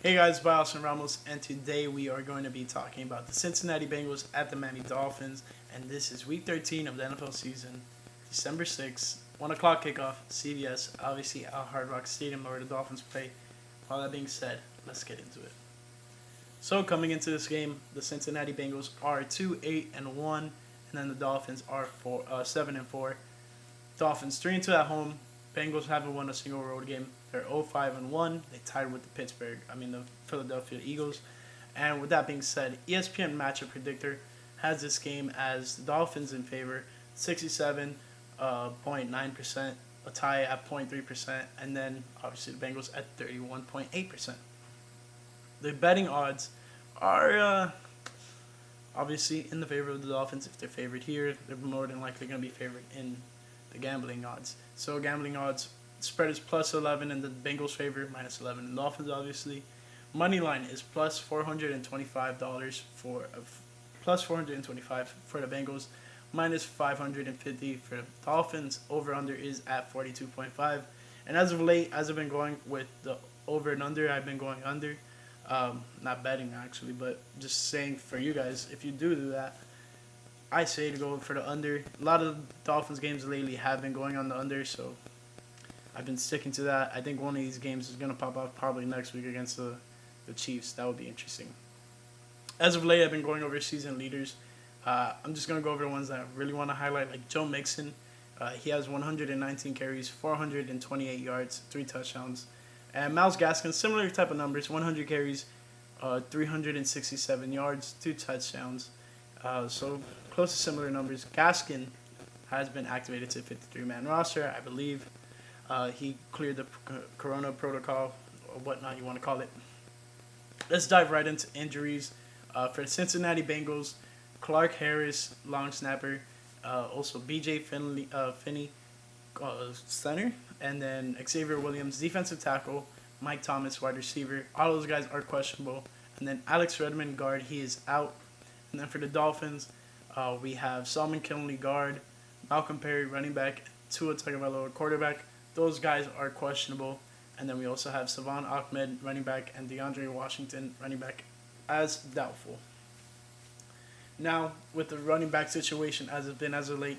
Hey guys, Bios and Ramos, and today we are going to be talking about the Cincinnati Bengals at the Miami Dolphins, and this is Week 13 of the NFL season, December 6th, 1 o'clock kickoff, CBS, obviously at Hard Rock Stadium where the Dolphins play. All that being said, let's get into it. So coming into this game, the Cincinnati Bengals are 2-8-1, and then the Dolphins are 7-4. Dolphins 3-2 at home. Bengals haven't won a single road game. They're 0-5-1. They tied with the Philadelphia Eagles. And with that being said, ESPN matchup predictor has this game as the Dolphins in favor, 67.9%, a tie at 0.3%, and then obviously the Bengals at 31.8%. The betting odds are obviously in the favor of the Dolphins. If they're favored here, they're more than likely going to be favored in the gambling odds. So gambling odds, spread is plus 11 in the Bengals' favor, minus 11 in the Dolphins, obviously. Money line is plus $425 plus 425 for the Bengals, minus 550 for the Dolphins. Over under is at 42.5. And as of late, as I've been going with the over and under, I've been going under. Not betting actually, but just saying for you guys, if you do that, I say to go for the under. A lot of Dolphins games lately have been going on the under, so I've been sticking to that. I think one of these games is going to pop off probably next week against the Chiefs. That would be interesting. As of late, I've been going over season leaders. I'm just going to go over the ones that I really want to highlight, like Joe Mixon. He has 119 carries, 428 yards, 3 touchdowns. And Myles Gaskin, similar type of numbers, 100 carries, 367 yards, 2 touchdowns. So close to similar numbers. Gaskin has been activated to 53-man roster, I believe. He cleared the corona protocol, or whatnot you want to call it. Let's dive right into injuries. For the Cincinnati Bengals, Clark Harris, long snapper. Also B.J. Finney, center. And then Xavier Williams, defensive tackle. Mike Thomas, wide receiver. All those guys are questionable. And then Alex Redmond, guard, he is out. And then for the Dolphins, we have Solomon Kinley, guard. Malcolm Perry, running back. Tua Tagovailoa, quarterback. Those guys are questionable. And then we also have Savon Ahmed, running back, and DeAndre Washington, running back, as doubtful. Now, with the running back situation as it's been as of late,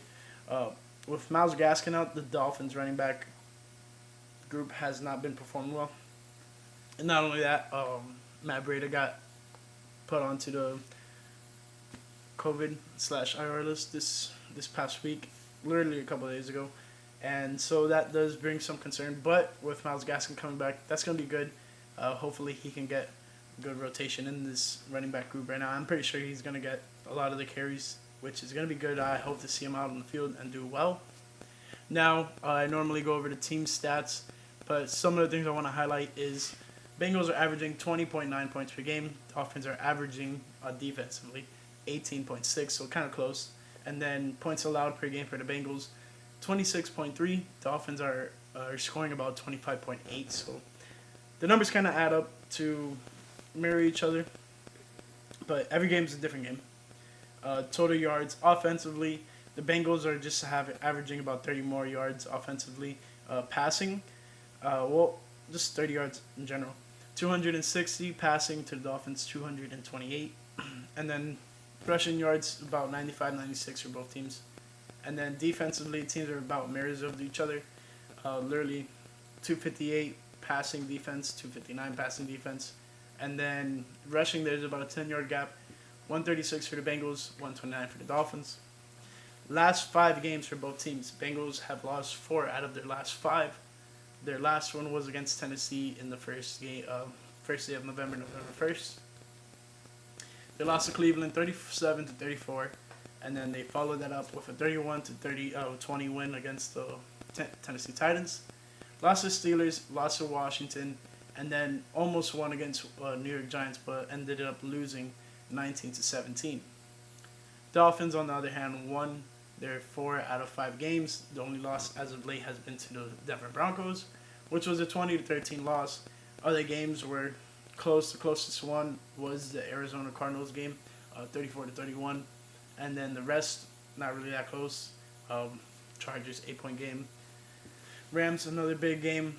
with Myles Gaskin out, the Dolphins running back group has not been performing well. And not only that, Matt Breida got put onto the COVID/IR list this past week, literally a couple of days ago. And so that does bring some concern. But with Myles Gaskin coming back, that's going to be good. Hopefully he can get good rotation in this running back group right now. I'm pretty sure he's going to get a lot of the carries, which is going to be good. I hope to see him out on the field and do well. Now, I normally go over the team stats, but some of the things I want to highlight is Bengals are averaging 20.9 points per game. Dolphins are averaging defensively 18.6, so kind of close. And then points allowed per game for the Bengals, 26.3. Dolphins are scoring about 25.8, so the numbers kind of add up to mirror each other. But every game is a different game. Total yards offensively, the Bengals are just averaging about 30 more yards offensively. Passing, just 30 yards in general. 260 passing to the Dolphins, 228. And then rushing yards, about 95, 96 for both teams. And then defensively, teams are about mirrors of each other. Literally 258 passing defense, 259 passing defense. And then rushing, there's about a 10-yard gap. 136 for the Bengals, 129 for the Dolphins. Last 5 games for both teams. Bengals have lost 4 out of their last 5. Their last one was against Tennessee in the first day of November 1st. They lost to Cleveland 37-34, and then they followed that up with a 31-20 win against the Tennessee Titans. Lost to Steelers, lost to Washington, and then almost won against New York Giants, but ended up losing 19-17. Dolphins, on the other hand, won their 4 out of 5 games. The only loss as of late has been to the Denver Broncos, which was a 20-13 loss. Other games were close. The closest one was the Arizona Cardinals game, 34-31, and then the rest not really that close. Chargers 8-point game. Rams, another big game.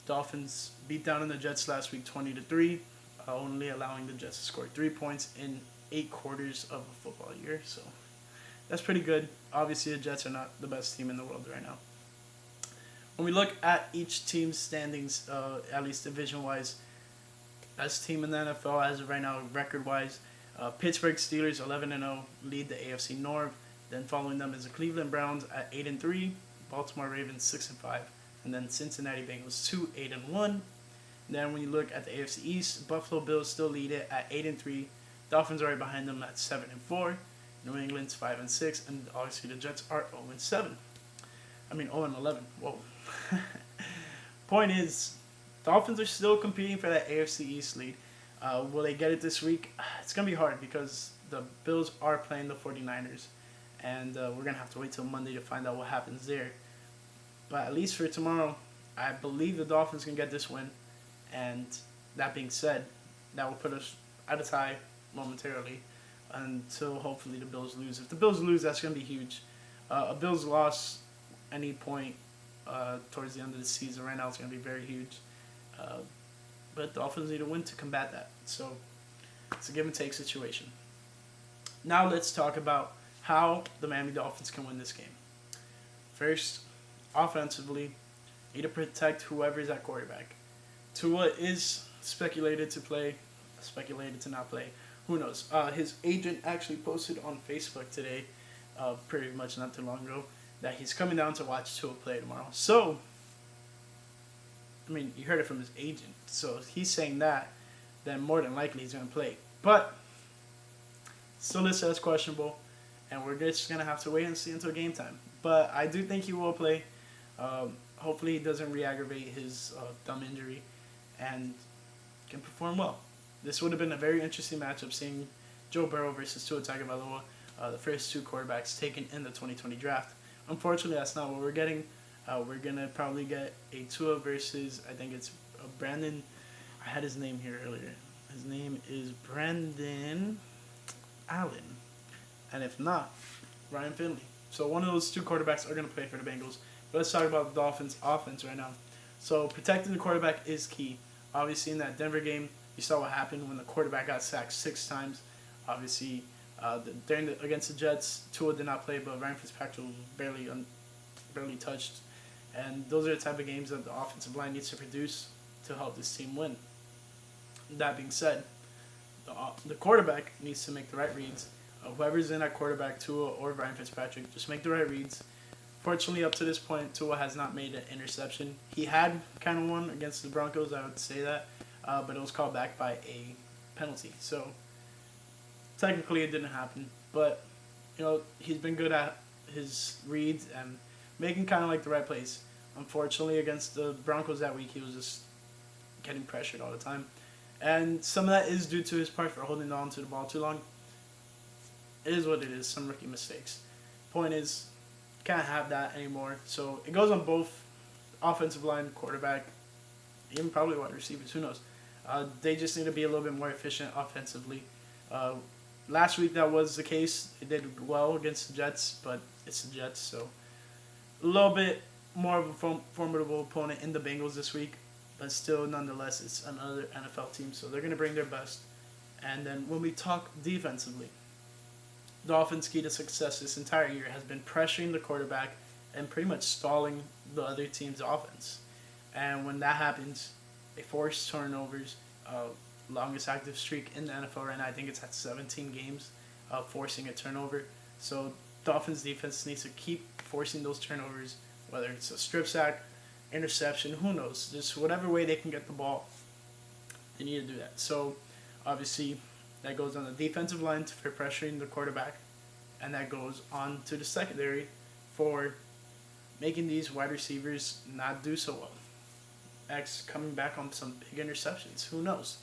Dolphins beat down on the Jets last week 20-3, only allowing the Jets to score 3 points in 8 quarters of a football year. So that's pretty good. Obviously, the Jets are not the best team in the world right now. When we look at each team's standings, at least division-wise, best team in the NFL as of right now, record-wise, Pittsburgh Steelers 11-0 lead the AFC North. Then following them is the Cleveland Browns at 8-3, Baltimore Ravens 6-5, and then Cincinnati Bengals 8-1. Then when you look at the AFC East, Buffalo Bills still lead it at 8-3. Dolphins are right behind them at 7-4. New England's 5-6, and obviously the Jets are 0-7. 0-11. Whoa. Point is, Dolphins are still competing for that AFC East lead. Will they get it this week? It's going to be hard because the Bills are playing the 49ers. And we're going to have to wait till Monday to find out what happens there. But at least for tomorrow, I believe the Dolphins can get this win. And that being said, that will put us at a tie momentarily until hopefully the Bills lose. If the Bills lose, that's going to be huge. A Bills loss any point towards the end of the season right now is going to be very huge. But the Dolphins need to win to combat that. So it's a give and take situation. Now let's talk about how the Miami Dolphins can win this game. First, offensively, need to protect whoever's at quarterback. Tua is speculated to not play. Who knows? His agent actually posted on Facebook today, pretty much not too long ago, that he's coming down to watch Tua play tomorrow. So, you heard it from his agent. So if he's saying that, then more than likely he's going to play. But still listed as questionable, and we're just going to have to wait and see until game time. But I do think he will play. Hopefully he doesn't re-aggravate his thumb injury and can perform well. This would have been a very interesting matchup, seeing Joe Burrow versus Tua Tagovailoa, the first two quarterbacks taken in the 2020 draft. Unfortunately, that's not what we're getting. We're going to probably get a Tua versus, I think it's Brandon. I had his name here earlier. His name is Brandon Allen. And if not, Ryan Finley. So one of those two quarterbacks are going to play for the Bengals. But let's talk about the Dolphins' offense right now. So protecting the quarterback is key. Obviously, in that Denver game, you saw what happened when the quarterback got sacked 6 times. Obviously, against the Jets, Tua did not play, but Ryan Fitzpatrick was barely touched. And those are the type of games that the offensive line needs to produce to help this team win. That being said, the quarterback needs to make the right reads. Whoever's in at quarterback, Tua or Ryan Fitzpatrick, just make the right reads. Fortunately, up to this point, Tua has not made an interception. He had kind of one against the Broncos, I would say that, but it was called back by a penalty. So technically it didn't happen, but he's been good at his reads and making kind of like the right plays. Unfortunately, against the Broncos that week, he was just getting pressured all the time. And some of that is due to his part for holding on to the ball too long. It is what it is, some rookie mistakes. Point is, can't have that anymore. So it goes on both offensive line, quarterback, even probably wide receivers, who knows. They just need to be a little bit more efficient offensively. Last week that was the case. They did well against the Jets, but it's the Jets, so a little bit more of a formidable opponent in the Bengals this week, but still, nonetheless, it's another NFL team, so they're going to bring their best. And then when we talk defensively, Dolphins' key to success this entire year has been pressuring the quarterback and pretty much stalling the other team's offense. And when that happens, they force turnovers. Longest active streak in the NFL right now, I think it's at 17 games, forcing a turnover. So Dolphins defense needs to keep forcing those turnovers, whether it's a strip sack, interception, who knows. Just whatever way they can get the ball, they need to do that. So obviously that goes on the defensive line for pressuring the quarterback, and that goes on to the secondary for making these wide receivers not do so well. X coming back on some big interceptions, who knows.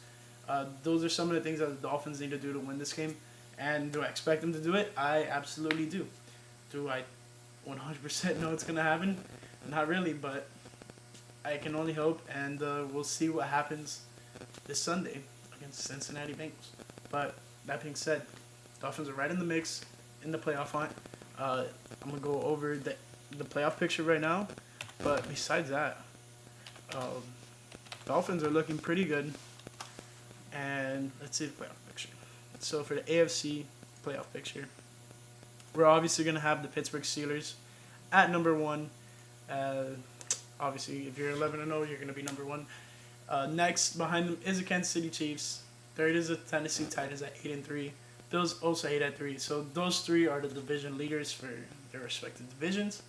Those are some of the things that the Dolphins need to do to win this game. And do I expect them to do it? I absolutely do. Do I 100% know it's going to happen? Not really, but I can only hope, and we'll see what happens this Sunday against the Cincinnati Bengals. But that being said, Dolphins are right in the mix in the playoff hunt. I'm going to go over the playoff picture right now. But besides that, Dolphins are looking pretty good. And let's see the playoff picture. So for the AFC playoff picture, we're obviously going to have the Pittsburgh Steelers at number 1. Obviously, if you're 11-0, you're going to be number 1. Next, behind them is the Kansas City Chiefs. Third is the Tennessee Titans at 8-3. Bills also 8-3. So those 3 are the division leaders for their respective divisions.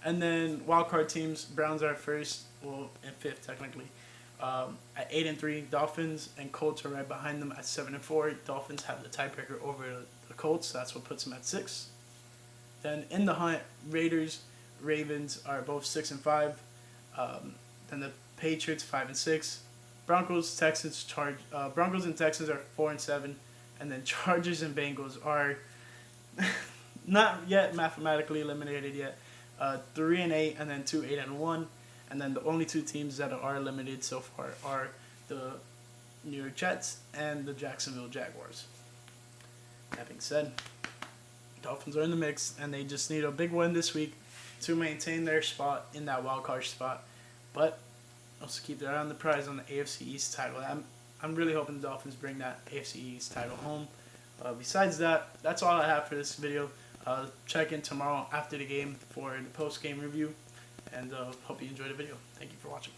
And then wildcard teams, Browns are first, well, and 5th technically, at 8-3. Dolphins and Colts are right behind them at 7-4. Dolphins have the tiebreaker over the Colts, so that's what puts them at 6. Then in the hunt, Raiders, Ravens are both 6-5. Then the Patriots 5-6. Broncos, Texans, Broncos and Texans are 4-7, and then Chargers and Bengals are not yet mathematically eliminated yet. 3-8, and then 2 8-1, and then the only 2 teams that are eliminated so far are the New York Jets and the Jacksonville Jaguars. That being said, Dolphins are in the mix, and they just need a big win this week to maintain their spot in that wild card spot. But also keep their eye on the prize on the AFC East title. I'm really hoping the Dolphins bring that AFC East title home. Besides that, that's all I have for this video. Check in tomorrow after the game for the post-game review, and hope you enjoyed the video. Thank you for watching.